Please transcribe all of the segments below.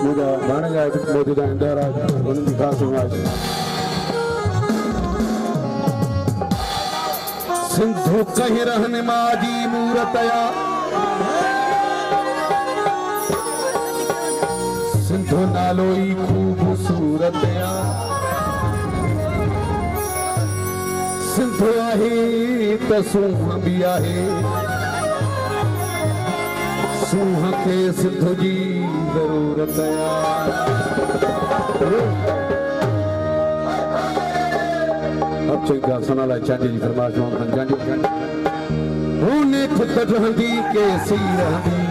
मुझा बाणगा मौजूदा इंदौरा उनकी खास नवाज सिंधु कहीं रहने माजी मूरतया सिंधु नालोई खूबसूरतया सिंधु आहे त सूंह भी आहे सूंह के सिंधु जी जरूरत अब चंगा सनाला चांदी जी फरमाइश मोहम्मद जानी उने खुद रहंदी के सी रहंदी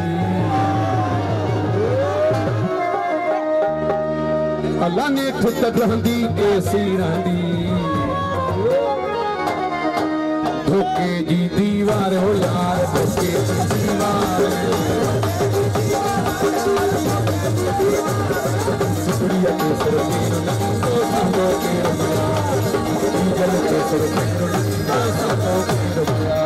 अल्लाह ने खुद रहंदी के सी रहंदी धोखे जी दीवार हो यार धोखे जी दीवार सुड़िया के सर तो संगो के रमया जल के सर तो संगो के रमया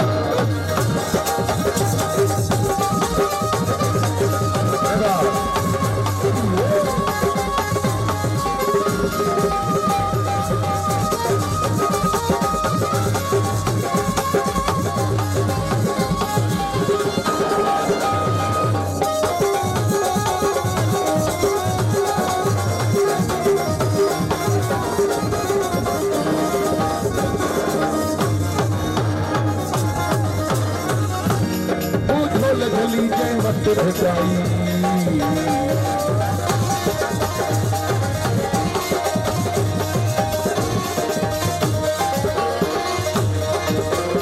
भेटाई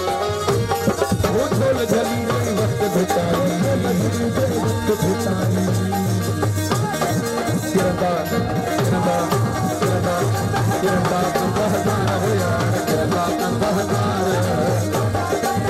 वो झोल झली वक्त भेटाई वक्त भेटाई किरंदा किरंदा किरंदा किरंदा कंधा हो यार किरंदा कंधा वक्त